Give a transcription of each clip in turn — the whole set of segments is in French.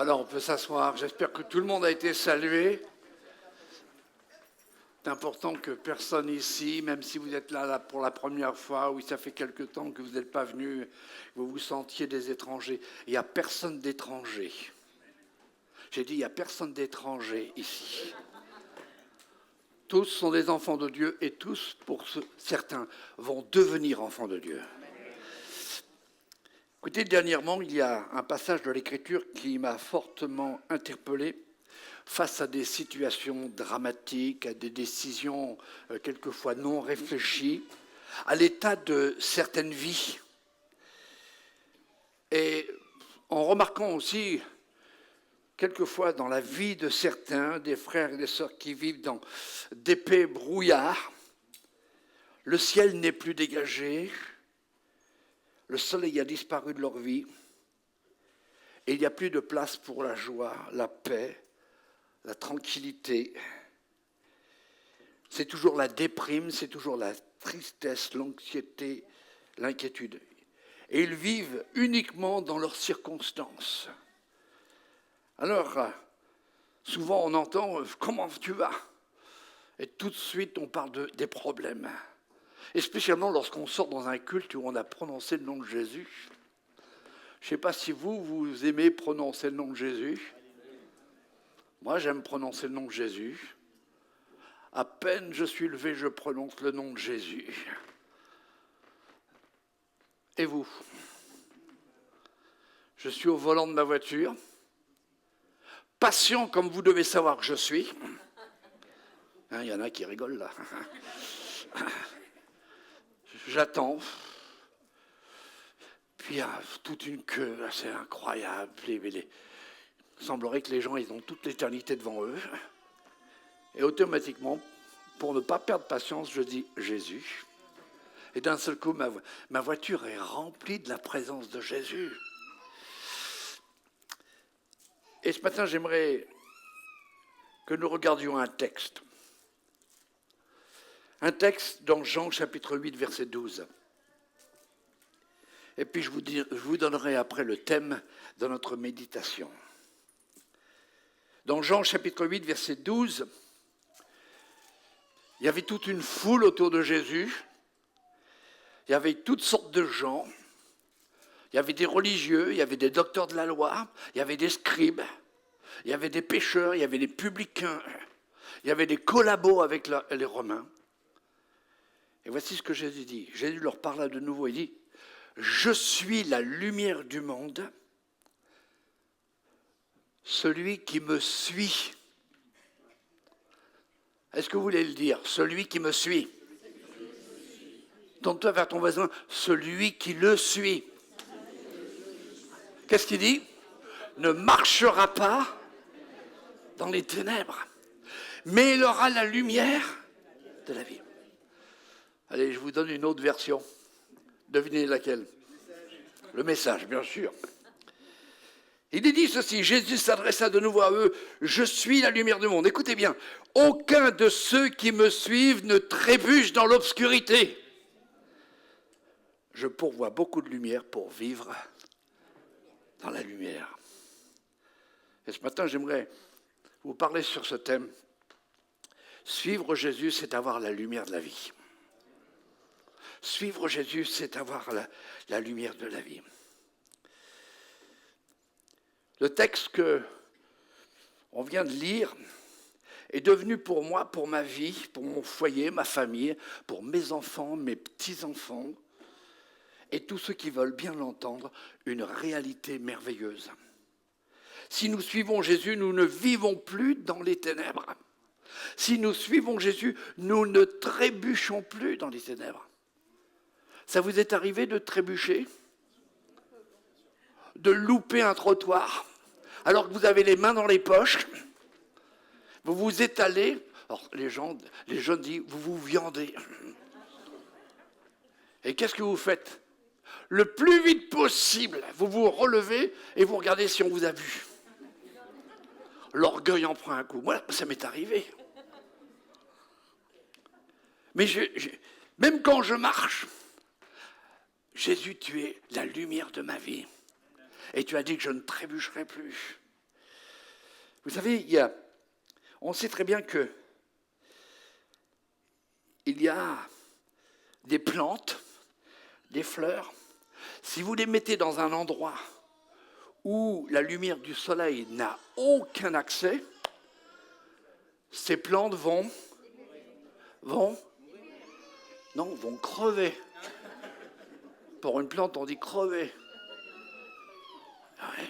Alors, on peut s'asseoir. J'espère que tout le monde a été salué. C'est important que personne ici, même si vous êtes là pour la première fois, ou ça fait quelque temps que vous n'êtes pas venu, vous vous sentiez des étrangers. Il n'y a personne d'étranger. J'ai dit, il n'y a personne d'étranger ici. Tous sont des enfants de Dieu et tous, certains, vont devenir enfants de Dieu. Écoutez, dernièrement, il y a un passage de l'Écriture qui m'a fortement interpellé face à des situations dramatiques, à des décisions quelquefois non réfléchies, à l'état de certaines vies. Et en remarquant aussi, quelquefois dans la vie de certains, des frères et des sœurs qui vivent dans d'épais brouillards, le ciel n'est plus dégagé, le soleil a disparu de leur vie, et il n'y a plus de place pour la joie, la paix, la tranquillité. C'est toujours la déprime, c'est toujours la tristesse, l'anxiété, l'inquiétude. Et ils vivent uniquement dans leurs circonstances. Alors, souvent on entend « Comment tu vas ?» Et tout de suite on parle des problèmes. Et spécialement lorsqu'on sort dans un culte où on a prononcé le nom de Jésus. Je ne sais pas si vous aimez prononcer le nom de Jésus. Moi, j'aime prononcer le nom de Jésus. À peine je suis levé, je prononce le nom de Jésus. Et vous? Je suis au volant de ma voiture, patient comme vous devez savoir que je suis. Il y en a qui rigolent là. J'attends. Puis il y a toute une queue, c'est incroyable. Il semblerait que les gens ils ont toute l'éternité devant eux. Et automatiquement, pour ne pas perdre patience, je dis Jésus. Et d'un seul coup, ma voiture est remplie de la présence de Jésus. Et ce matin, j'aimerais que nous regardions un texte. Un texte dans Jean chapitre 8, verset 12. Et puis je vous donnerai après le thème de notre méditation. Dans Jean chapitre 8, verset 12, il y avait toute une foule autour de Jésus. Il y avait toutes sortes de gens. Il y avait des religieux, il y avait des docteurs de la loi, il y avait des scribes, il y avait des pécheurs, il y avait des publicains, il y avait des collabos avec les Romains. Et voici ce que Jésus dit. Jésus leur parla de nouveau, il dit « Je suis la lumière du monde, celui qui me suit. » Est-ce que vous voulez le dire? Celui qui me suit. Tourne-toi vers ton voisin, celui qui le suit. Qu'est-ce qu'il dit? Ne marchera pas dans les ténèbres, mais il aura la lumière de la vie. Allez, je vous donne une autre version. Devinez laquelle? Le message, bien sûr. Il dit ceci, Jésus s'adressa de nouveau à eux, « Je suis la lumière du monde. » Écoutez bien, « Aucun de ceux qui me suivent ne trébuche dans l'obscurité. Je pourvois beaucoup de lumière pour vivre dans la lumière. » Et ce matin, j'aimerais vous parler sur ce thème. Suivre Jésus, c'est avoir la lumière de la vie. Suivre Jésus, c'est avoir la lumière de la vie. Le texte qu'on vient de lire est devenu pour moi, pour ma vie, pour mon foyer, ma famille, pour mes enfants, mes petits-enfants, et tous ceux qui veulent bien l'entendre, une réalité merveilleuse. Si nous suivons Jésus, nous ne vivons plus dans les ténèbres. Si nous suivons Jésus, nous ne trébuchons plus dans les ténèbres. Ça vous est arrivé de trébucher? De louper un trottoir, alors que vous avez les mains dans les poches, vous vous étalez, alors les jeunes disent, vous vous viandez. Et qu'est-ce que vous faites? Le plus vite possible, vous vous relevez et vous regardez si on vous a vu. L'orgueil en prend un coup. Moi, ça m'est arrivé. Mais même quand je marche, Jésus, tu es la lumière de ma vie. Et tu as dit que je ne trébucherai plus. Vous savez, on sait très bien que il y a des plantes, des fleurs. Si vous les mettez dans un endroit où la lumière du soleil n'a aucun accès, ces plantes vont crever. Pour une plante, on dit crever. Ouais.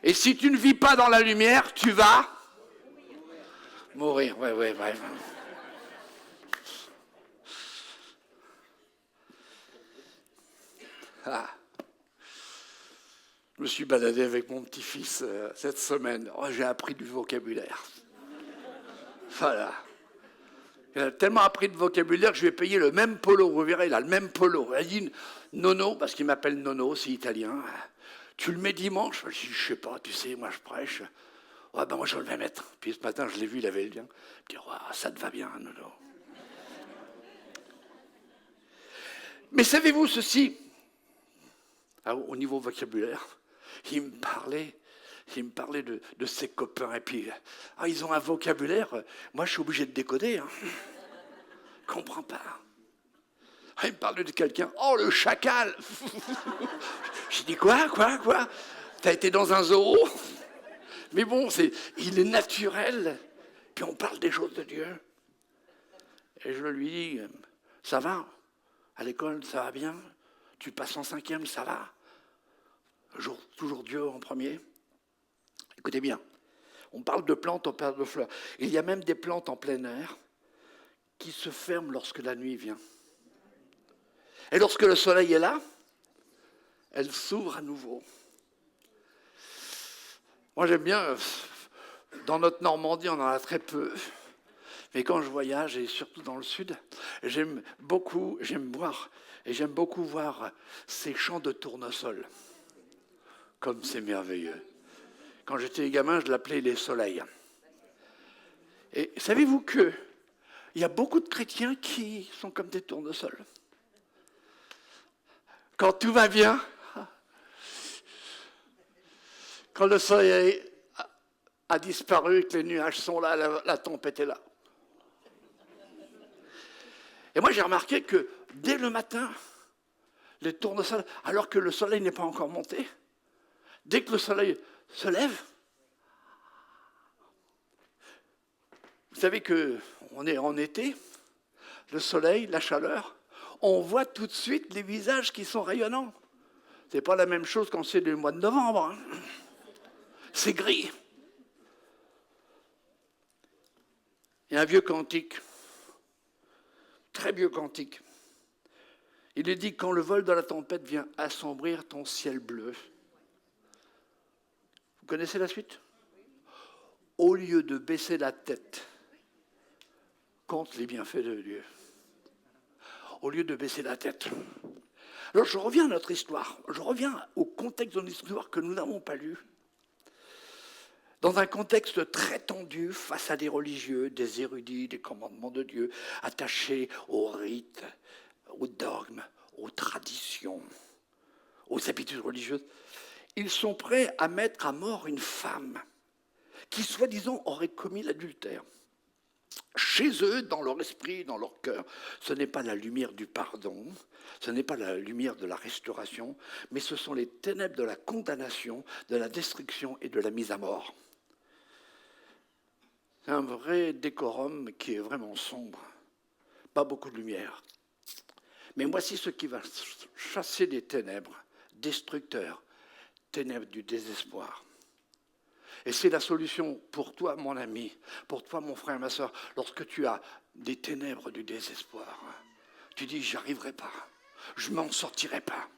Et si tu ne vis pas dans la lumière, tu vas mourir. Ouais. Ah. Je me suis baladé avec mon petit-fils cette semaine. Oh, j'ai appris du vocabulaire. Voilà. Il a tellement appris de vocabulaire que je lui ai payé le même polo. Vous verrez, il a le même polo. Il a dit Nono, parce qu'il m'appelle Nono, c'est italien. Tu le mets dimanche? Je dis, je sais pas, tu sais, moi je prêche. Ouais, ben moi je vais le mettre. Puis ce matin, je l'ai vu, il avait le lien. Je dis, ouais, ça te va bien, Nono. Mais savez-vous ceci? Au niveau vocabulaire, il me parlait de ses copains. Et puis, ils ont un vocabulaire. Moi, je suis obligé de décoder. Hein. Je comprends pas. Il me parle de quelqu'un. Oh, le chacal. J'ai dit, quoi? T'as été dans un zoo? Mais bon, il est naturel. Puis on parle des choses de Dieu. Et je lui dis, ça va? À l'école, ça va bien? Tu passes en 5e, ça va? Toujours Dieu en premier. Écoutez bien, on parle de plantes, on parle de fleurs. Il y a même des plantes en plein air qui se ferment lorsque la nuit vient. Et lorsque le soleil est là, elles s'ouvrent à nouveau. Moi j'aime bien, dans notre Normandie on en a très peu, mais quand je voyage, et surtout dans le sud, j'aime beaucoup voir ces champs de tournesol. Comme c'est merveilleux. Quand j'étais gamin, je l'appelais les soleils. Et savez-vous qu'il y a beaucoup de chrétiens qui sont comme des tournesols? Quand tout va bien, quand le soleil a disparu, que les nuages sont là, la tempête est là. Et moi, j'ai remarqué que dès le matin, les tournesols, alors que le soleil n'est pas encore monté, dès que le soleil se lève, vous savez qu'on est en été, le soleil, la chaleur, on voit tout de suite les visages qui sont rayonnants. Ce n'est pas la même chose quand c'est le mois de novembre. Hein. C'est gris. Il y a un vieux cantique, très vieux cantique. Il est dit, quand le vol de la tempête vient assombrir ton ciel bleu. Vous connaissez la suite? Au lieu de baisser la tête, compte les bienfaits de Dieu. Au lieu de baisser la tête. Alors je reviens à notre histoire, je reviens au contexte de notre histoire que nous n'avons pas lu. Dans un contexte très tendu face à des religieux, des érudits, des commandements de Dieu, attachés aux rites, aux dogmes, aux traditions, aux habitudes religieuses, ils sont prêts à mettre à mort une femme qui, soi-disant, aurait commis l'adultère. Chez eux, dans leur esprit, dans leur cœur, ce n'est pas la lumière du pardon, ce n'est pas la lumière de la restauration, mais ce sont les ténèbres de la condamnation, de la destruction et de la mise à mort. C'est un vrai décorum qui est vraiment sombre, pas beaucoup de lumière. Mais voici ce qui va chasser des ténèbres, destructeurs, ténèbres du désespoir. Et c'est la solution pour toi, mon ami, pour toi, mon frère, ma soeur, lorsque tu as des ténèbres du désespoir. Tu dis, j'y arriverai pas, je m'en sortirai pas.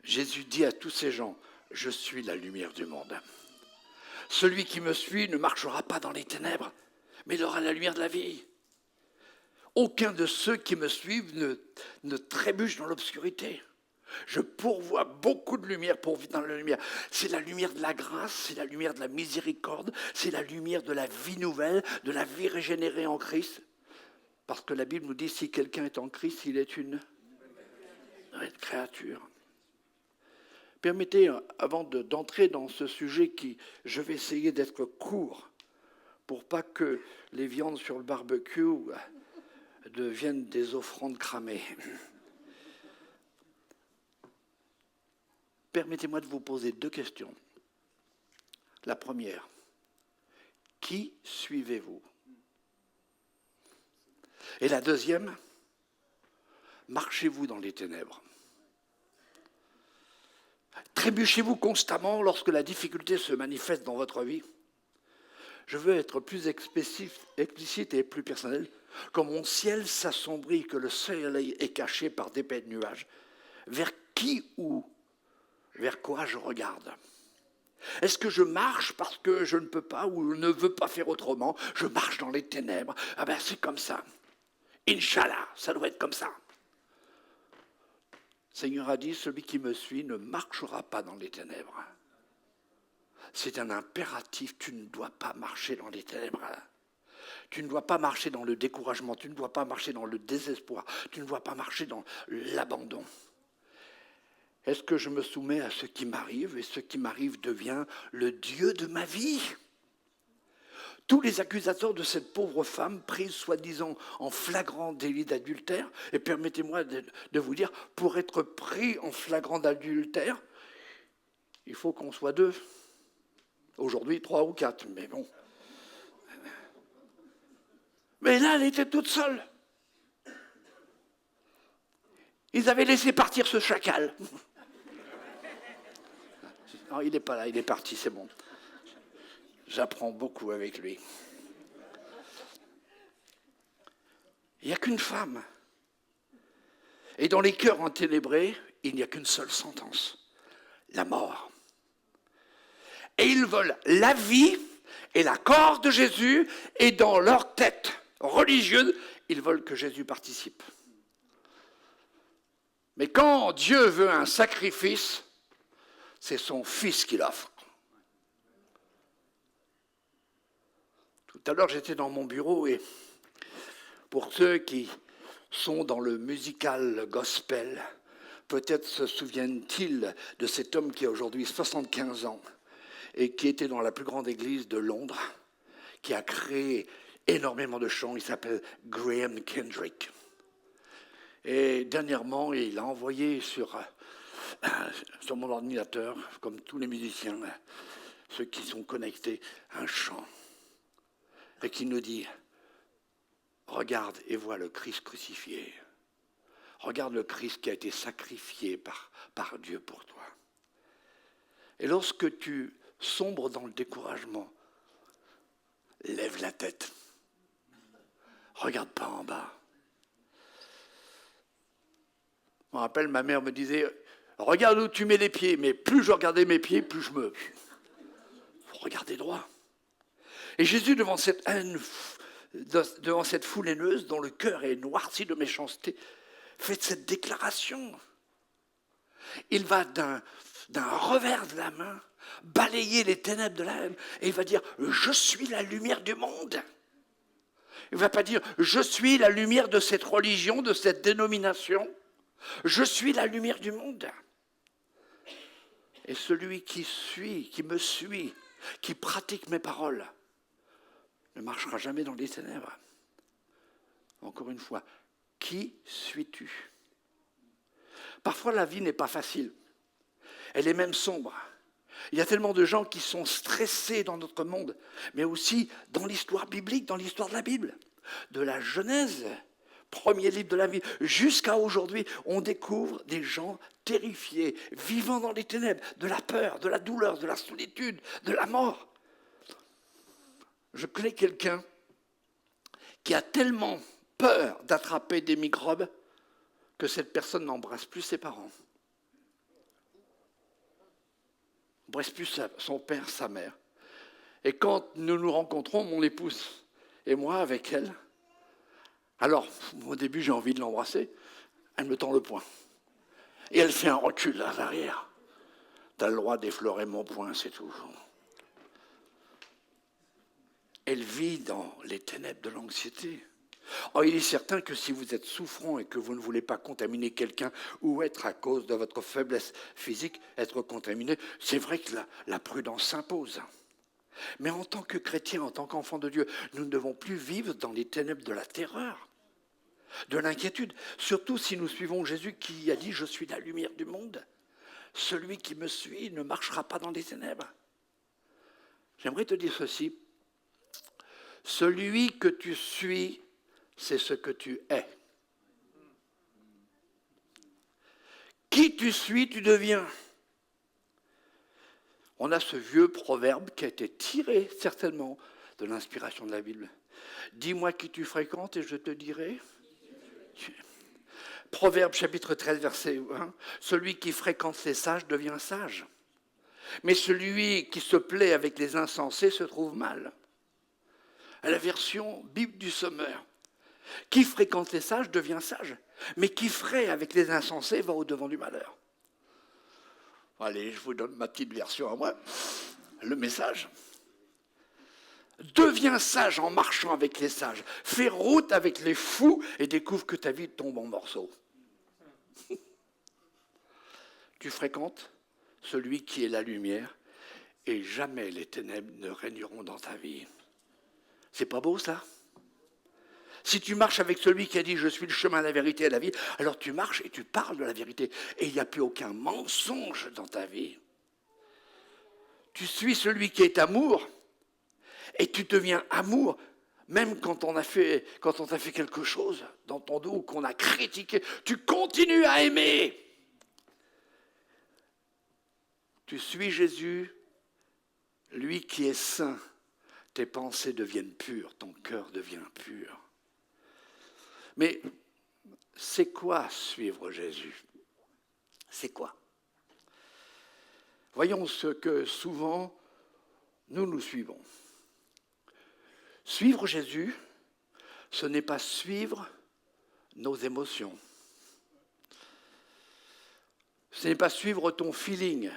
Jésus dit à tous ces gens, je suis la lumière du monde. Celui qui me suit ne marchera pas dans les ténèbres, mais il aura la lumière de la vie. Aucun de ceux qui me suivent ne trébuche dans l'obscurité. Je pourvois beaucoup de lumière pour vivre dans la lumière. C'est la lumière de la grâce, c'est la lumière de la miséricorde, c'est la lumière de la vie nouvelle, de la vie régénérée en Christ. Parce que la Bible nous dit, si quelqu'un est en Christ, il est une créature. Permettez, avant d'entrer dans ce sujet je vais essayer d'être court pour pas que les viandes sur le barbecue deviennent des offrandes cramées. Permettez-moi de vous poser 2 questions. La première, qui suivez-vous? Et la deuxième, marchez-vous dans les ténèbres? Trébuchez-vous constamment lorsque la difficulté se manifeste dans votre vie? Je veux être plus explicite et plus personnel. Quand mon ciel s'assombrit, que le soleil est caché par d'épais nuages, vers qui ou vers quoi je regarde? Est-ce que je marche parce que je ne peux pas ou ne veux pas faire autrement? Je marche dans les ténèbres. Ah ben c'est comme ça. Inch'Allah, ça doit être comme ça. Le Seigneur a dit, celui qui me suit ne marchera pas dans les ténèbres. C'est un impératif, tu ne dois pas marcher dans les ténèbres. Tu ne dois pas marcher dans le découragement, tu ne dois pas marcher dans le désespoir, tu ne dois pas marcher dans l'abandon. Est-ce que je me soumets à ce qui m'arrive et ce qui m'arrive devient le Dieu de ma vie? Tous les accusateurs de cette pauvre femme prise soi-disant en flagrant délit d'adultère, et permettez-moi de vous dire, pour être pris en flagrant d'adultère, il faut qu'on soit 2. Aujourd'hui, 3 ou 4, mais bon. Mais là, elle était toute seule. Ils avaient laissé partir ce chacal. Non, il n'est pas là, il est parti, c'est bon. J'apprends beaucoup avec lui. Il n'y a qu'une femme. Et dans les cœurs enténébrés, il n'y a qu'une seule sentence, la mort. Et ils veulent la vie et la corps de Jésus, et dans leur tête religieuse, ils veulent que Jésus participe. Mais quand Dieu veut un sacrifice, c'est son Fils qu'il offre. Tout à l'heure, j'étais dans mon bureau et pour ceux qui sont dans le musical gospel, peut-être se souviennent-ils de cet homme qui a aujourd'hui 75 ans et qui était dans la plus grande église de Londres, qui a créé énormément de chants. Il s'appelle Graham Kendrick. Et dernièrement, il a envoyé sur mon ordinateur, comme tous les musiciens, ceux qui sont connectés, un chant. Et qui nous dit, regarde et vois le Christ crucifié. Regarde le Christ qui a été sacrifié par Dieu pour toi. Et lorsque tu sombres dans le découragement, lève la tête. Regarde pas en bas. Je me rappelle, ma mère me disait, regarde où tu mets les pieds. Mais plus je regardais mes pieds, plus je me... faut regarder droit. Et Jésus, devant cette haine, devant cette foule haineuse, dont le cœur est noirci de méchanceté, fait cette déclaration. Il va d'un revers de la main balayer les ténèbres de la haine et il va dire « Je suis la lumière du monde ». Il ne va pas dire « Je suis la lumière de cette religion, de cette dénomination. Je suis la lumière du monde ». Et celui qui me suit, qui pratique mes paroles, ne marchera jamais dans les ténèbres. Encore une fois, qui suis-tu? Parfois, la vie n'est pas facile. Elle est même sombre. Il y a tellement de gens qui sont stressés dans notre monde, mais aussi dans l'histoire biblique, dans l'histoire de la Bible. De la Genèse, premier livre de la Bible, jusqu'à aujourd'hui, on découvre des gens terrifiés, vivant dans les ténèbres, de la peur, de la douleur, de la solitude, de la mort. Je connais quelqu'un qui a tellement peur d'attraper des microbes que cette personne n'embrasse plus ses parents. N'embrasse plus son père, sa mère. Et quand nous nous rencontrons, mon épouse et moi avec elle, alors au début j'ai envie de l'embrasser, elle me tend le poing. Et elle fait un recul à l'arrière. T'as le droit d'effleurer mon poing, c'est tout. Elle vit dans les ténèbres de l'anxiété. Or, il est certain que si vous êtes souffrant et que vous ne voulez pas contaminer quelqu'un ou être à cause de votre faiblesse physique, être contaminé, c'est vrai que la prudence s'impose. Mais en tant que chrétien, en tant qu'enfant de Dieu, nous ne devons plus vivre dans les ténèbres de la terreur, de l'inquiétude, surtout si nous suivons Jésus qui a dit « Je suis la lumière du monde ». Celui qui me suit ne marchera pas dans les ténèbres. J'aimerais te dire ceci. Celui que tu suis, c'est ce que tu es. Qui tu suis, tu deviens. On a ce vieux proverbe qui a été tiré certainement de l'inspiration de la Bible. Dis-moi qui tu fréquentes et je te dirai. Proverbe chapitre 13, verset 1. Celui qui fréquente les sages devient sage. Mais celui qui se plaît avec les insensés se trouve mal. À la version Bible du Sommeur. Qui fréquente les sages devient sage. Mais qui fraie avec les insensés va au-devant du malheur. Allez, je vous donne ma petite version à moi. Le message. Deviens sage en marchant avec les sages. Fais route avec les fous et découvre que ta vie tombe en morceaux. Tu fréquentes celui qui est la lumière et jamais les ténèbres ne régneront dans ta vie. C'est pas beau ça ? Si tu marches avec celui qui a dit « Je suis le chemin, la vérité et la vie », alors tu marches et tu parles de la vérité. Et il n'y a plus aucun mensonge dans ta vie. Tu suis celui qui est amour et tu deviens amour, même quand on t'a fait quelque chose dans ton dos ou qu'on a critiqué. Tu continues à aimer. Tu suis Jésus, lui qui est saint. Tes pensées deviennent pures, ton cœur devient pur. Mais c'est quoi suivre Jésus ? C'est quoi ? Voyons ce que souvent nous suivons. Suivre Jésus, ce n'est pas suivre nos émotions. Ce n'est pas suivre ton feeling,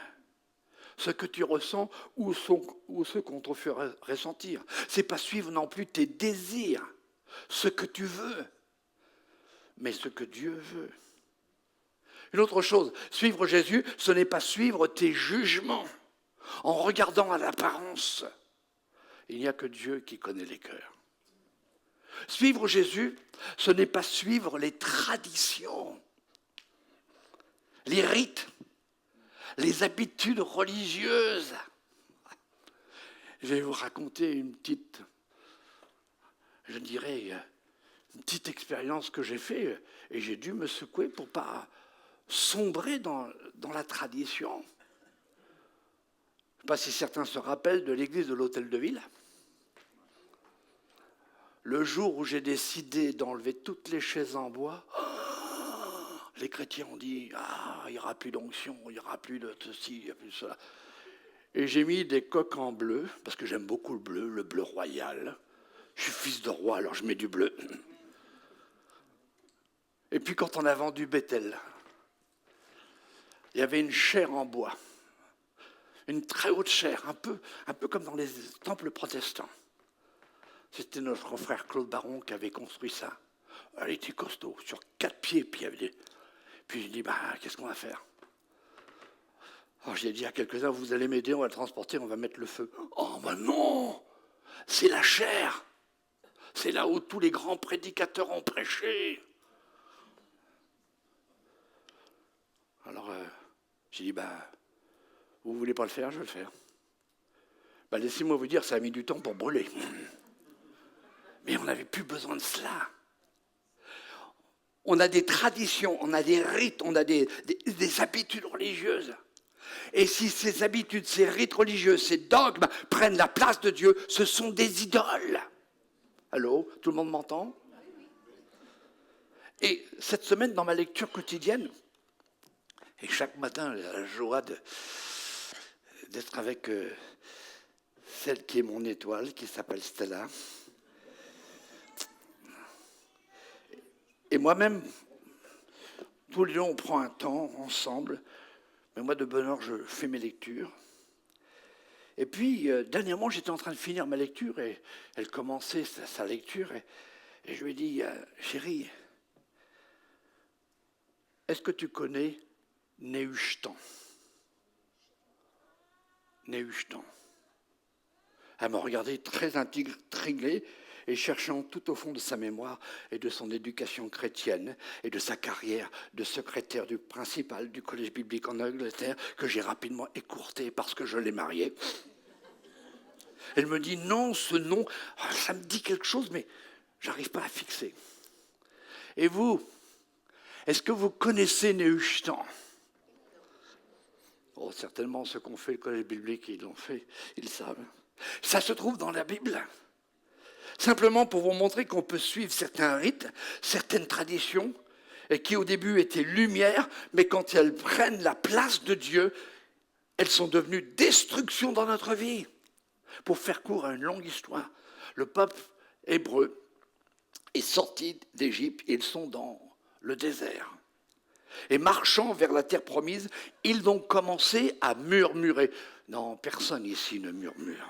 ce que tu ressens ou ce qu'on te fait ressentir. Ce n'est pas suivre non plus tes désirs, ce que tu veux, mais ce que Dieu veut. Une autre chose, suivre Jésus, ce n'est pas suivre tes jugements en regardant à l'apparence. Il n'y a que Dieu qui connaît les cœurs. Suivre Jésus, ce n'est pas suivre les traditions, les rites, les habitudes religieuses. Je vais vous raconter une petite expérience que j'ai faite et j'ai dû me secouer pour ne pas sombrer dans la tradition. Je ne sais pas si certains se rappellent de l'église de l'Hôtel de Ville. Le jour où j'ai décidé d'enlever toutes les chaises en bois, les chrétiens ont dit « il n'y aura plus d'onction, il n'y aura plus de ceci, il n'y a plus de cela ». Et j'ai mis des coques en bleu, parce que j'aime beaucoup le bleu royal. Je suis fils de roi, alors je mets du bleu. Et puis quand on a vendu Bethel, il y avait une chaire en bois, une très haute chaire, un peu comme dans les temples protestants. C'était notre frère Claude Baron qui avait construit ça. Elle était costaud, sur 4 pieds. Puis j'ai dit, qu'est-ce qu'on va faire ? Alors j'ai dit à quelques-uns, vous allez m'aider, on va le transporter, on va mettre le feu. Oh non, c'est la chair. C'est là où tous les grands prédicateurs ont prêché. Alors j'ai dit, vous ne voulez pas le faire, je vais le faire. Laissez-moi vous dire, ça a mis du temps pour brûler. Mais on n'avait plus besoin de cela. On a des traditions, on a des rites, on a des habitudes religieuses. Et si ces habitudes, ces rites religieux, ces dogmes prennent la place de Dieu, ce sont des idoles. Allô, tout le monde m'entend ? Et cette semaine, dans ma lecture quotidienne, et chaque matin, j'ai la joie d'être avec celle qui est mon étoile, qui s'appelle Stella. Et moi-même, tous les jours, on prend un temps ensemble. Mais moi, de bonne heure, je fais mes lectures. Et puis, dernièrement, j'étais en train de finir ma lecture et elle commençait sa lecture. Et je lui ai dit, chérie, est-ce que tu connais Nehushtan? Nehushtan. Elle m'a regardé très intriguée et cherchant tout au fond de sa mémoire et de son éducation chrétienne et de sa carrière de secrétaire du principal du collège biblique en Angleterre, que j'ai rapidement écourté parce que je l'ai marié. Elle me dit non, ce nom, ça me dit quelque chose, mais j'arrive pas à fixer. Et vous, est-ce que vous connaissez Nehushtan? Oh, certainement, ceux qui ont fait le collège biblique, ils l'ont fait, ils savent. Ça se trouve dans la Bible. Simplement pour vous montrer qu'on peut suivre certains rites, certaines traditions, et qui au début étaient lumière, mais quand elles prennent la place de Dieu, elles sont devenues destruction dans notre vie. Pour faire court à une longue histoire, le peuple hébreu est sorti d'Égypte et ils sont dans le désert. Et marchant vers la terre promise, ils ont commencé à murmurer. Non, personne ici ne murmure.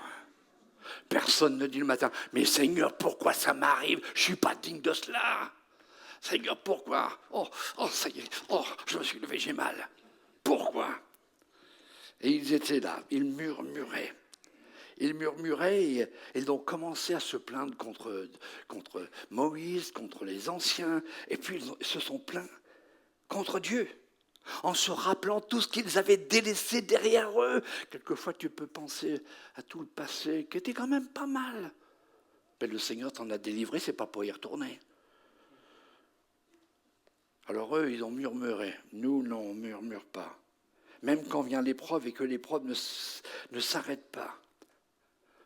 Personne ne dit le matin, mais Seigneur, pourquoi ça m'arrive? Je ne suis pas digne de cela. Seigneur, pourquoi? Oh, ça y est, je me suis levé, j'ai mal. Pourquoi? Et ils étaient là, ils murmuraient. Ils murmuraient et ils ont commencé à se plaindre contre Moïse, contre les anciens, et puis ils se sont plaints contre Dieu, en se rappelant tout ce qu'ils avaient délaissé derrière eux. Quelquefois, tu peux penser à tout le passé, qui était quand même pas mal. Mais le Seigneur t'en a délivré, c'est pas pour y retourner. Alors eux, ils ont murmuré. Nous, non, on ne murmure pas. Même quand vient l'épreuve et que l'épreuve ne s'arrête pas.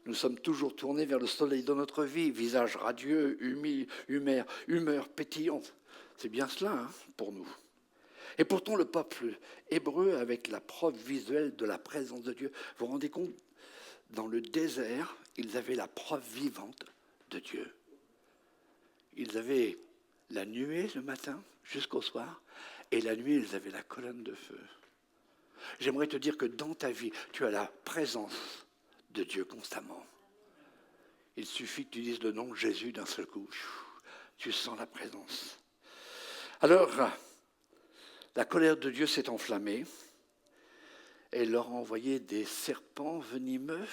Nous sommes toujours tournés vers le soleil de notre vie, visage radieux, humeur pétillante. C'est bien cela, hein, pour nous. Et pourtant, le peuple hébreu, avec la preuve visuelle de la présence de Dieu, vous vous rendez compte, dans le désert, ils avaient la preuve vivante de Dieu. Ils avaient la nuée le matin jusqu'au soir, et la nuit, ils avaient la colonne de feu. J'aimerais te dire que dans ta vie, tu as la présence de Dieu constamment. Il suffit que tu dises le nom de Jésus d'un seul coup. Tu sens la présence. Alors, la colère de Dieu s'est enflammée et il leur a envoyé des serpents venimeux.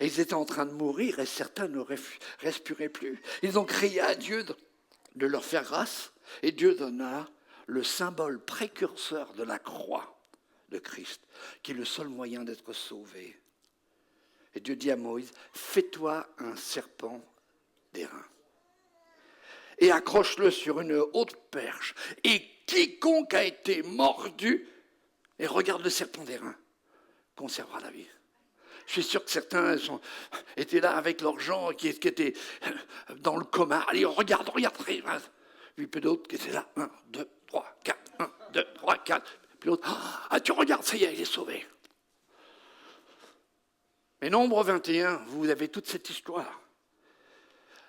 Et ils étaient en train de mourir et certains ne respiraient plus. Ils ont crié à Dieu de leur faire grâce et Dieu donna le symbole précurseur de la croix de Christ, qui est le seul moyen d'être sauvé. Et Dieu dit à Moïse, fais-toi un serpent d'airain et accroche-le sur une haute perche. Et quiconque a été mordu, et regarde le serpent d'airain, conservera la vie. Je suis sûr que certains étaient là avec leurs gens qui étaient dans le coma. Allez, regarde. Puis peu d'autres qui étaient là. 1, 2, 3, 4. 1, 2, 3, 4. Puis l'autre, tu regardes, ça y est, il est sauvé. Mais Nombre 21, vous avez toute cette histoire.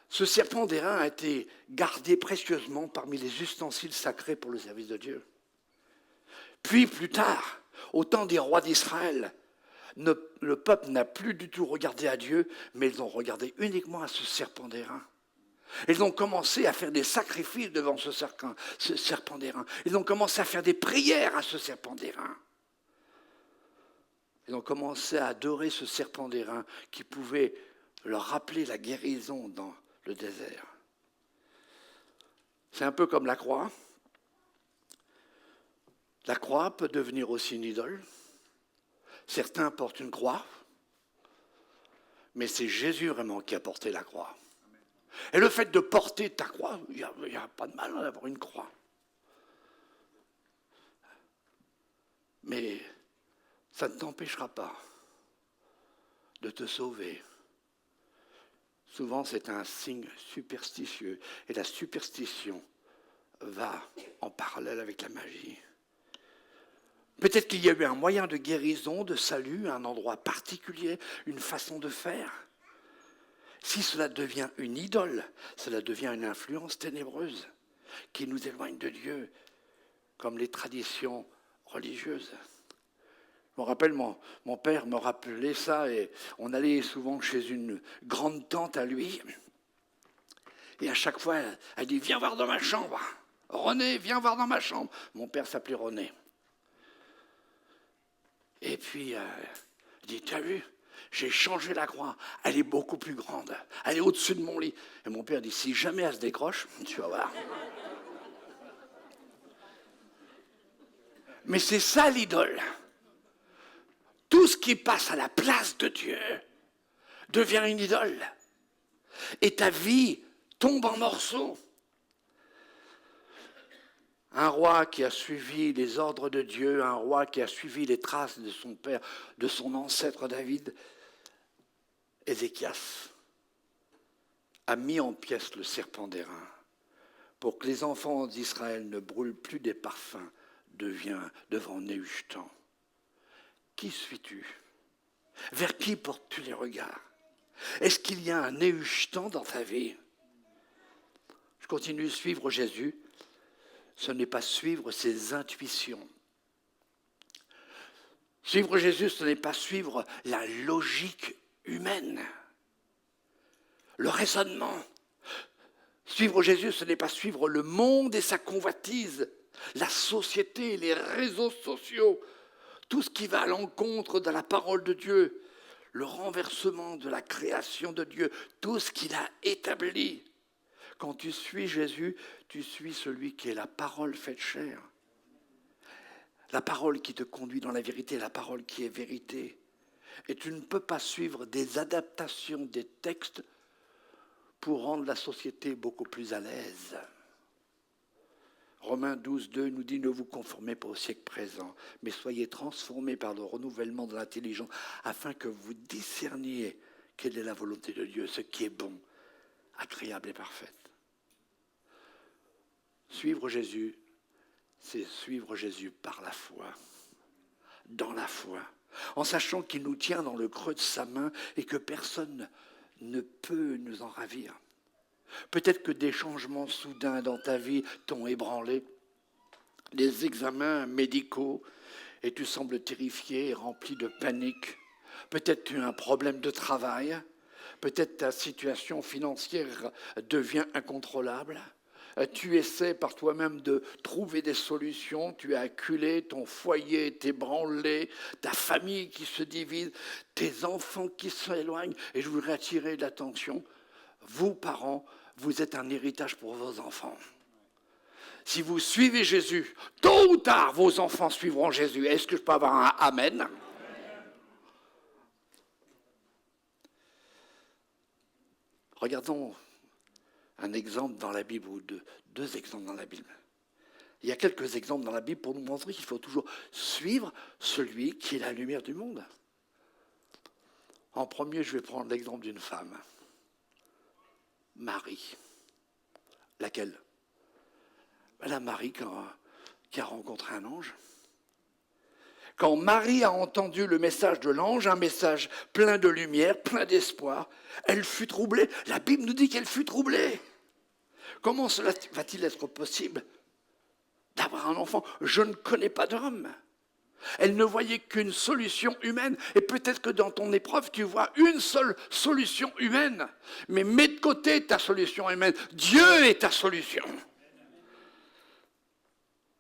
Ce serpent d'airain a été gardé précieusement parmi les ustensiles sacrés pour le service de Dieu. Puis plus tard, au temps des rois d'Israël, le peuple n'a plus du tout regardé à Dieu, mais ils ont regardé uniquement à ce serpent d'airain. Ils ont commencé à faire des sacrifices devant ce serpent d'airain. Ils ont commencé à faire des prières à ce serpent d'airain. Ils ont commencé à adorer ce serpent d'airain qui pouvait leur rappeler la guérison dans le désert. C'est un peu comme la croix. La croix peut devenir aussi une idole. Certains portent une croix, mais c'est Jésus vraiment qui a porté la croix. Et le fait de porter ta croix, il n'y a pas de mal à avoir une croix. Mais ça ne t'empêchera pas de te sauver. Souvent, c'est un signe superstitieux. Et la superstition va en parallèle avec la magie. Peut-être qu'il y a eu un moyen de guérison, de salut, un endroit particulier, une façon de faire. Si cela devient une idole, cela devient une influence ténébreuse qui nous éloigne de Dieu, comme les traditions religieuses. Je me rappelle, mon père me rappelait ça, et on allait souvent chez une grande tante à lui. Et à chaque fois, elle dit, viens voir dans ma chambre. René, viens voir dans ma chambre. Mon père s'appelait René. Et puis, il dit, t'as vu, j'ai changé la croix. Elle est beaucoup plus grande. Elle est au-dessus de mon lit. Et mon père dit, si jamais elle se décroche, tu vas voir. Mais c'est ça l'idole. Tout ce qui passe à la place de Dieu devient une idole. Et ta vie tombe en morceaux. Un roi qui a suivi les ordres de Dieu, un roi qui a suivi les traces de son père, de son ancêtre David, Ézéchias, a mis en pièces le serpent d'airain pour que les enfants d'Israël ne brûlent plus des parfums devant Néhushtan. Qui suis-tu? Vers qui portes-tu les regards? Est-ce qu'il y a un Néhushtan dans ta vie? Je continue de suivre Jésus. Ce n'est pas suivre ses intuitions. Suivre Jésus, ce n'est pas suivre la logique humaine, le raisonnement. Suivre Jésus, ce n'est pas suivre le monde et sa convoitise, la société, les réseaux sociaux, tout ce qui va à l'encontre de la parole de Dieu, le renversement de la création de Dieu, tout ce qu'il a établi. Quand tu suis Jésus, tu suis celui qui est la parole faite chair. La parole qui te conduit dans la vérité, la parole qui est vérité. Et tu ne peux pas suivre des adaptations des textes pour rendre la société beaucoup plus à l'aise. Romains 12, 2 nous dit « Ne vous conformez pas au siècle présent, mais soyez transformés par le renouvellement de l'intelligence, afin que vous discerniez quelle est la volonté de Dieu, ce qui est bon, agréable et parfait. » Suivre Jésus, c'est suivre Jésus par la foi, dans la foi, en sachant qu'il nous tient dans le creux de sa main et que personne ne peut nous en ravir. Peut-être que des changements soudains dans ta vie t'ont ébranlé, des examens médicaux, et tu sembles terrifié et rempli de panique. Peut-être tu as un problème de travail, peut-être ta situation financière devient incontrôlable. Tu essaies par toi-même de trouver des solutions, tu es acculé, ton foyer est ébranlé, ta famille qui se divise, tes enfants qui s'éloignent. Et je voudrais attirer l'attention, vous parents, vous êtes un héritage pour vos enfants. Si vous suivez Jésus, tôt ou tard, vos enfants suivront Jésus. Est-ce que je peux avoir un amen? Regardons un exemple dans la Bible, ou deux exemples dans la Bible. Il y a quelques exemples dans la Bible pour nous montrer qu'il faut toujours suivre celui qui est la lumière du monde. En premier, je vais prendre l'exemple d'une femme. Marie. Laquelle? La Marie qui a rencontré un ange. Quand Marie a entendu le message de l'ange, un message plein de lumière, plein d'espoir, elle fut troublée. La Bible nous dit qu'elle fut troublée. Comment cela va-t-il être possible d'avoir un enfant? Je ne connais pas d'homme. Elle ne voyait qu'une solution humaine. Et peut-être que dans ton épreuve, tu vois une seule solution humaine. Mais mets de côté ta solution humaine. Dieu est ta solution.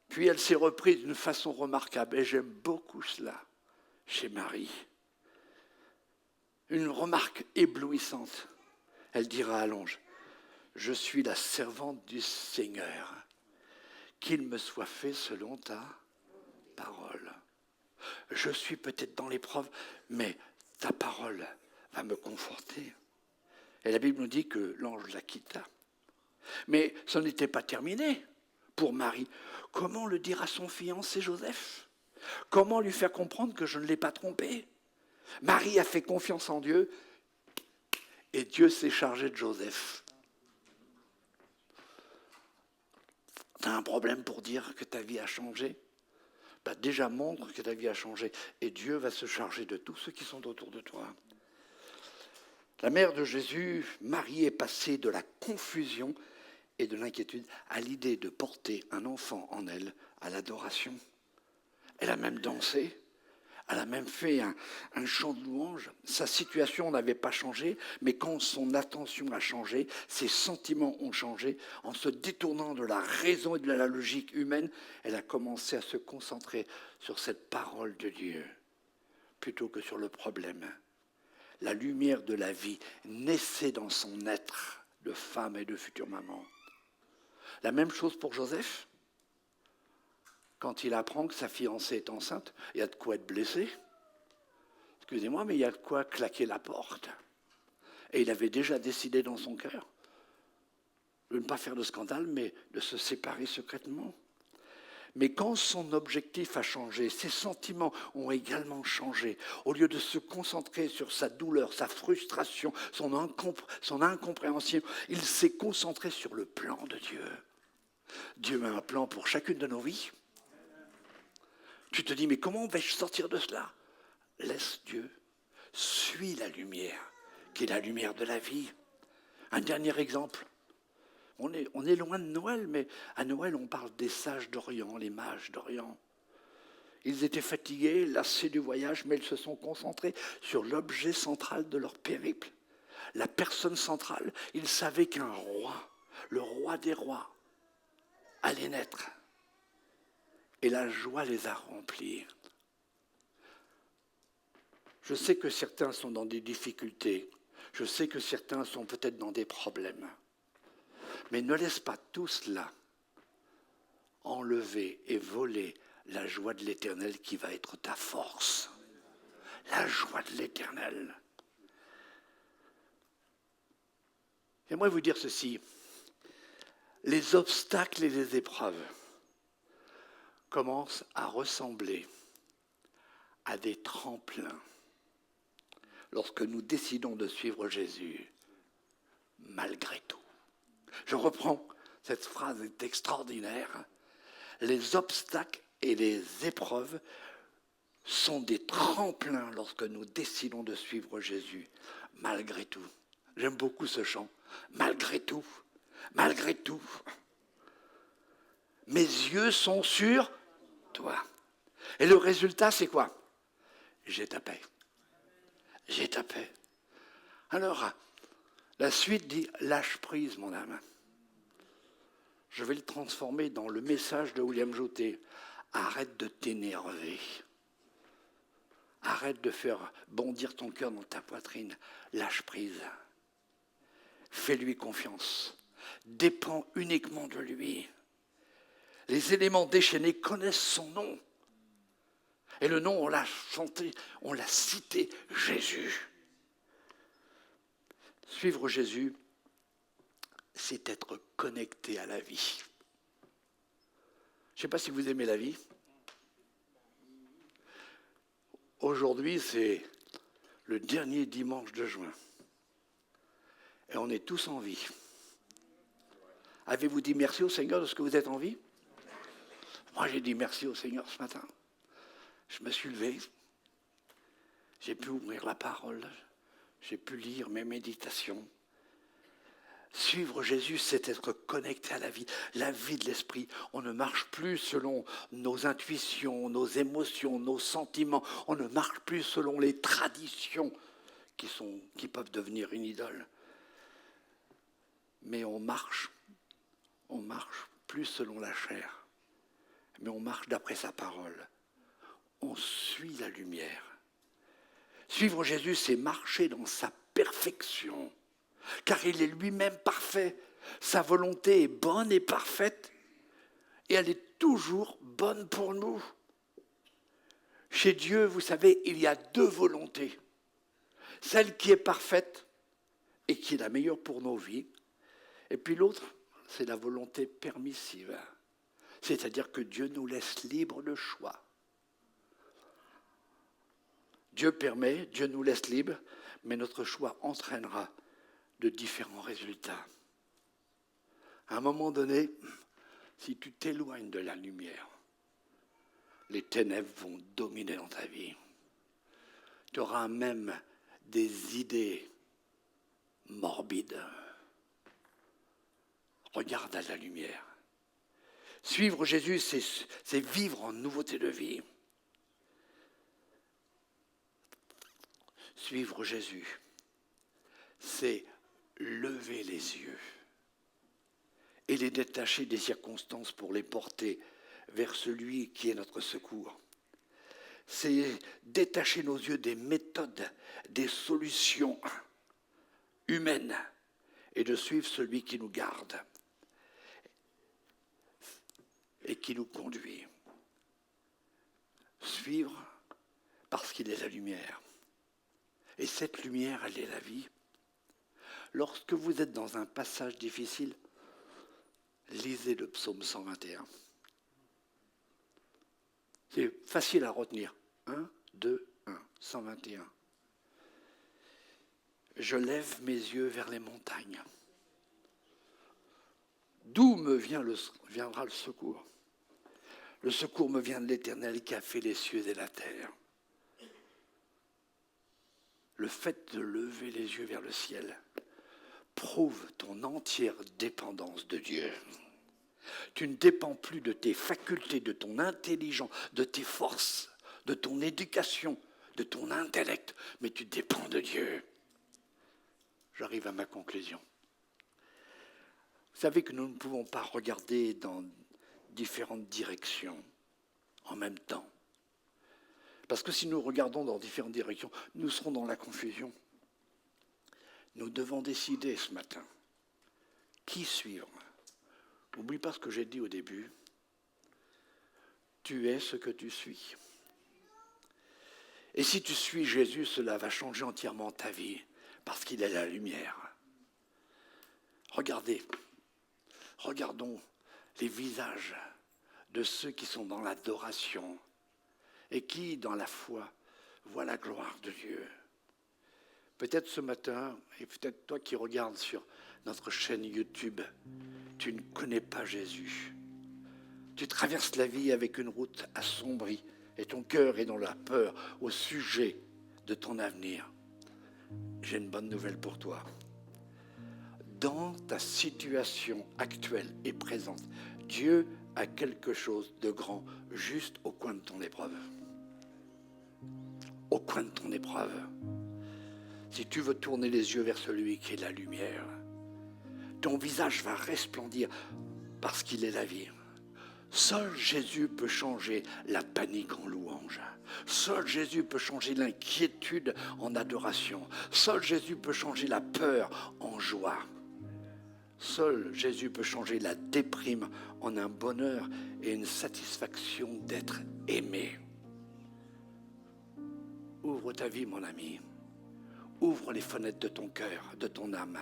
Puis elle s'est reprise d'une façon remarquable. Et j'aime beaucoup cela chez Marie. Une remarque éblouissante. Elle dira à l'ange, « Je suis la servante du Seigneur. Qu'il me soit fait selon ta parole. » Je suis peut-être dans l'épreuve, mais ta parole va me conforter. Et la Bible nous dit que l'ange la quitta. Mais ce n'était pas terminé pour Marie. Comment le dire à son fiancé Joseph? Comment lui faire comprendre que je ne l'ai pas trompé? Marie a fait confiance en Dieu et Dieu s'est chargé de Joseph. Tu as un problème pour dire que ta vie a changé? Déjà montre que ta vie a changé et Dieu va se charger de tous ceux qui sont autour de toi. La mère de Jésus, Marie, est passée de la confusion et de l'inquiétude à l'idée de porter un enfant en elle à l'adoration. Elle a même dansé Elle a même fait un chant de louange. Sa situation n'avait pas changé, mais quand son attention a changé, ses sentiments ont changé. En se détournant de la raison et de la logique humaine, elle a commencé à se concentrer sur cette parole de Dieu, plutôt que sur le problème. La lumière de la vie naissait dans son être de femme et de future maman. La même chose pour Joseph. Quand il apprend que sa fiancée est enceinte, il y a de quoi être blessé. Excusez-moi, mais il y a de quoi claquer la porte. Et il avait déjà décidé dans son cœur de ne pas faire de scandale, mais de se séparer secrètement. Mais quand son objectif a changé, ses sentiments ont également changé. Au lieu de se concentrer sur sa douleur, sa frustration, son incompréhension, il s'est concentré sur le plan de Dieu. Dieu a un plan pour chacune de nos vies. Tu te dis, mais comment vais-je sortir de cela? Laisse Dieu, suis la lumière, qui est la lumière de la vie. Un dernier exemple. On est loin de Noël, mais à Noël, on parle des sages d'Orient, les mages d'Orient. Ils étaient fatigués, lassés du voyage, mais ils se sont concentrés sur l'objet central de leur périple. La personne centrale, ils savaient qu'un roi, le roi des rois, allait naître. Et la joie les a remplis. Je sais que certains sont dans des difficultés. Je sais que certains sont peut-être dans des problèmes. Mais ne laisse pas tout cela enlever et voler la joie de l'Éternel qui va être ta force. La joie de l'Éternel. J'aimerais vous dire ceci. Les obstacles et les épreuves commencent à ressembler à des tremplins lorsque nous décidons de suivre Jésus, malgré tout. Je reprends, cette phrase est extraordinaire. Les obstacles et les épreuves sont des tremplins lorsque nous décidons de suivre Jésus, malgré tout. J'aime beaucoup ce chant. Malgré tout, malgré tout. Mes yeux sont sur toi. Et le résultat, c'est quoi? J'ai ta paix. J'ai ta paix. Alors, la suite dit, lâche prise, mon âme. Je vais le transformer dans le message de William Joutet. Arrête de t'énerver. Arrête de faire bondir ton cœur dans ta poitrine. Lâche prise. Fais-lui confiance. Dépends uniquement de lui. Les éléments déchaînés connaissent son nom. Et le nom, on l'a chanté, on l'a cité, Jésus. Suivre Jésus, c'est être connecté à la vie. Je ne sais pas si vous aimez la vie. Aujourd'hui, c'est le dernier dimanche de juin. Et on est tous en vie. Avez-vous dit merci au Seigneur de ce que vous êtes en vie? Moi, j'ai dit merci au Seigneur ce matin. Je me suis levé. J'ai pu ouvrir la parole. J'ai pu lire mes méditations. Suivre Jésus, c'est être connecté à la vie de l'esprit. On ne marche plus selon nos intuitions, nos émotions, nos sentiments. On ne marche plus selon les traditions qui peuvent devenir une idole. Mais on marche plus selon la chair. Mais on marche d'après sa parole. On suit la lumière. Suivre Jésus, c'est marcher dans sa perfection. Car il est lui-même parfait. Sa volonté est bonne et parfaite. Et elle est toujours bonne pour nous. Chez Dieu, vous savez, il y a deux volontés. Celle qui est parfaite et qui est la meilleure pour nos vies. Et puis l'autre, c'est la volonté permissive. C'est-à-dire que Dieu nous laisse libre de choix. Dieu permet, Dieu nous laisse libre, mais notre choix entraînera de différents résultats. À un moment donné, si tu t'éloignes de la lumière, les ténèbres vont dominer dans ta vie. Tu auras même des idées morbides. Regarde à la lumière. Suivre Jésus, c'est vivre en nouveauté de vie. Suivre Jésus, c'est lever les yeux et les détacher des circonstances pour les porter vers celui qui est notre secours. C'est détacher nos yeux des méthodes, des solutions humaines et de suivre celui qui nous garde et qui nous conduit. Suivre parce qu'il est la lumière. Et cette lumière, elle est la vie. Lorsque vous êtes dans un passage difficile, lisez le psaume 121. C'est facile à retenir. 1, 2, 1, 121. Je lève mes yeux vers les montagnes. D'où me viendra le secours? Le secours me vient de l'Éternel qui a fait les cieux et la terre. Le fait de lever les yeux vers le ciel prouve ton entière dépendance de Dieu. Tu ne dépends plus de tes facultés, de ton intelligence, de tes forces, de ton éducation, de ton intellect, mais tu dépends de Dieu. J'arrive à ma conclusion. Vous savez que nous ne pouvons pas regarder dans différentes directions en même temps. Parce que si nous regardons dans différentes directions, nous serons dans la confusion. Nous devons décider ce matin qui suivre. N'oublie pas ce que j'ai dit au début. Tu es ce que tu suis. Et si tu suis Jésus, cela va changer entièrement ta vie, parce qu'il est la lumière. Regardons les visages de ceux qui sont dans l'adoration et qui, dans la foi, voient la gloire de Dieu. Peut-être ce matin, et peut-être toi qui regardes sur notre chaîne YouTube, tu ne connais pas Jésus. Tu traverses la vie avec une route assombrie et ton cœur est dans la peur au sujet de ton avenir. J'ai une bonne nouvelle pour toi. Dans ta situation actuelle et présente, Dieu a quelque chose de grand juste au coin de ton épreuve. Au coin de ton épreuve. Si tu veux tourner les yeux vers celui qui est la lumière, ton visage va resplendir parce qu'il est la vie. Seul Jésus peut changer la panique en louange. Seul Jésus peut changer l'inquiétude en adoration. Seul Jésus peut changer la peur en joie. Seul Jésus peut changer la déprime en un bonheur et une satisfaction d'être aimé. Ouvre ta vie, mon ami. Ouvre les fenêtres de ton cœur, de ton âme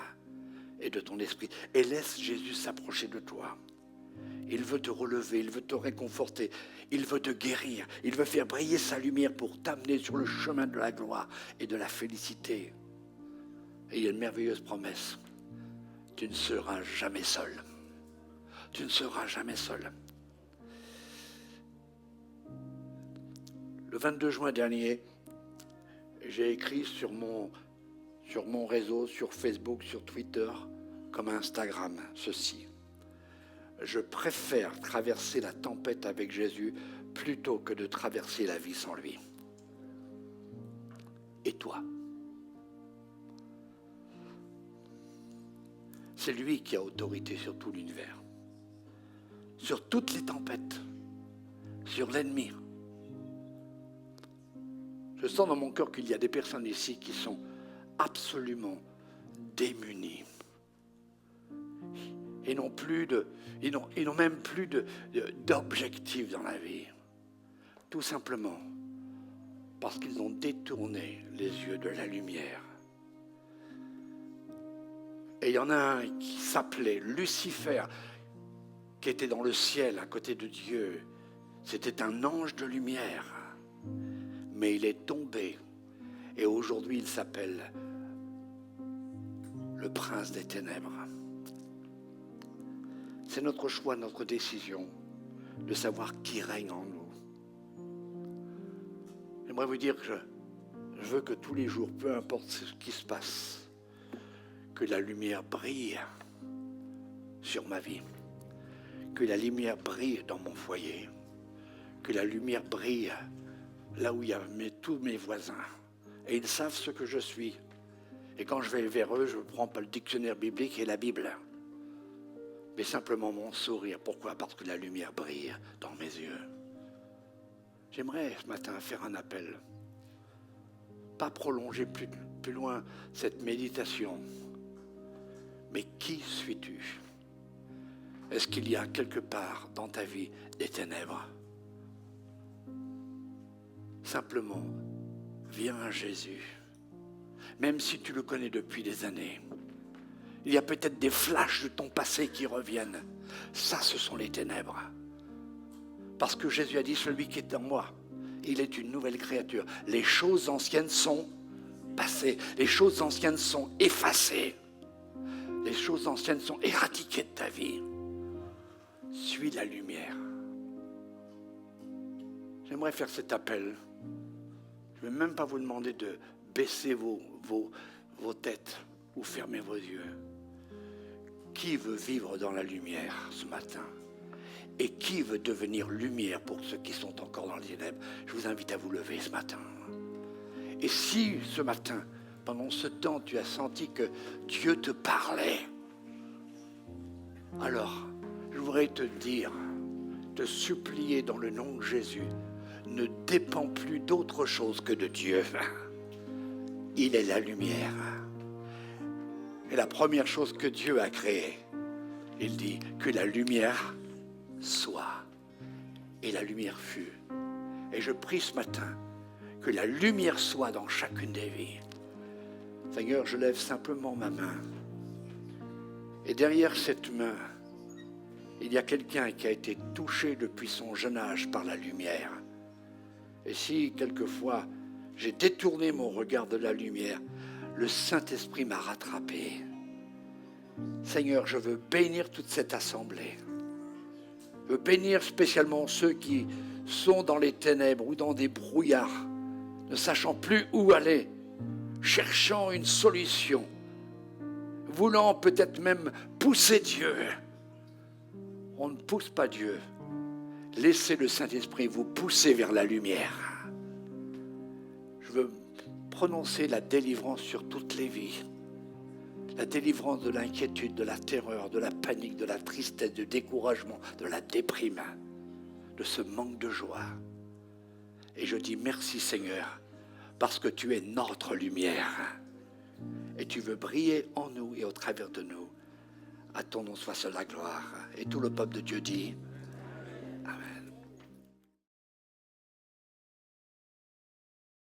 et de ton esprit et laisse Jésus s'approcher de toi. Il veut te relever, il veut te réconforter, il veut te guérir, il veut faire briller sa lumière pour t'amener sur le chemin de la gloire et de la félicité. Et il y a une merveilleuse promesse. Tu ne seras jamais seul. Tu ne seras jamais seul. Le 22 juin dernier, j'ai écrit sur mon réseau, sur Facebook, sur Twitter, comme Instagram, ceci. Je préfère traverser la tempête avec Jésus plutôt que de traverser la vie sans lui. Et toi? C'est lui qui a autorité sur tout l'univers, sur toutes les tempêtes, sur l'ennemi. Je sens dans mon cœur qu'il y a des personnes ici qui sont absolument démunies. Ils n'ont même plus d'objectif dans la vie. Tout simplement parce qu'ils ont détourné les yeux de la lumière. Et il y en a un qui s'appelait Lucifer, qui était dans le ciel à côté de Dieu. C'était un ange de lumière. Mais il est tombé. Et aujourd'hui, il s'appelle le prince des ténèbres. C'est notre choix, notre décision de savoir qui règne en nous. J'aimerais vous dire que je veux que tous les jours, peu importe ce qui se passe, que la lumière brille sur ma vie, que la lumière brille dans mon foyer, que la lumière brille là où il y a tous mes voisins et ils savent ce que je suis. Et quand je vais vers eux, je ne prends pas le dictionnaire biblique et la Bible, mais simplement mon sourire. Pourquoi? Parce que la lumière brille dans mes yeux. J'aimerais ce matin faire un appel. Pas prolonger plus loin cette méditation. Mais qui suis-tu? Est-ce qu'il y a quelque part dans ta vie des ténèbres? Simplement, viens à Jésus. Même si tu le connais depuis des années. Il y a peut-être des flashs de ton passé qui reviennent. Ça, ce sont les ténèbres. Parce que Jésus a dit, celui qui est en moi, il est une nouvelle créature. Les choses anciennes sont passées. Les choses anciennes sont effacées. Les choses anciennes sont éradiquées de ta vie. Suis la lumière. J'aimerais faire cet appel. Je ne vais même pas vous demander de baisser vos têtes ou fermer vos yeux. Qui veut vivre dans la lumière ce matin? Et qui veut devenir lumière pour ceux qui sont encore dans les ténèbres? Je vous invite à vous lever ce matin. Et si ce matin, pendant ce temps, tu as senti que Dieu te parlait, alors je voudrais te dire, te supplier dans le nom de Jésus, ne dépend plus d'autre chose que de Dieu. Il est la lumière. Et la première chose que Dieu a créée, il dit que la lumière soit. Et la lumière fut. Et je prie ce matin que la lumière soit dans chacune des vies. Seigneur, je lève simplement ma main. Et derrière cette main, il y a quelqu'un qui a été touché depuis son jeune âge par la lumière. Et si, quelquefois, j'ai détourné mon regard de la lumière, le Saint-Esprit m'a rattrapé. Seigneur, je veux bénir toute cette assemblée. Je veux bénir spécialement ceux qui sont dans les ténèbres ou dans des brouillards, ne sachant plus où aller, cherchant une solution, voulant peut-être même pousser Dieu. On ne pousse pas Dieu. Laissez le Saint-Esprit vous pousser vers la lumière. Je veux prononcer la délivrance sur toutes les vies. La délivrance de l'inquiétude, de la terreur, de la panique, de la tristesse, du découragement, de la déprime, de ce manque de joie. Et je dis merci Seigneur, parce que tu es notre lumière. Et tu veux briller en nous et au travers de nous. À ton nom soit seule la gloire. Et tout le peuple de Dieu dit...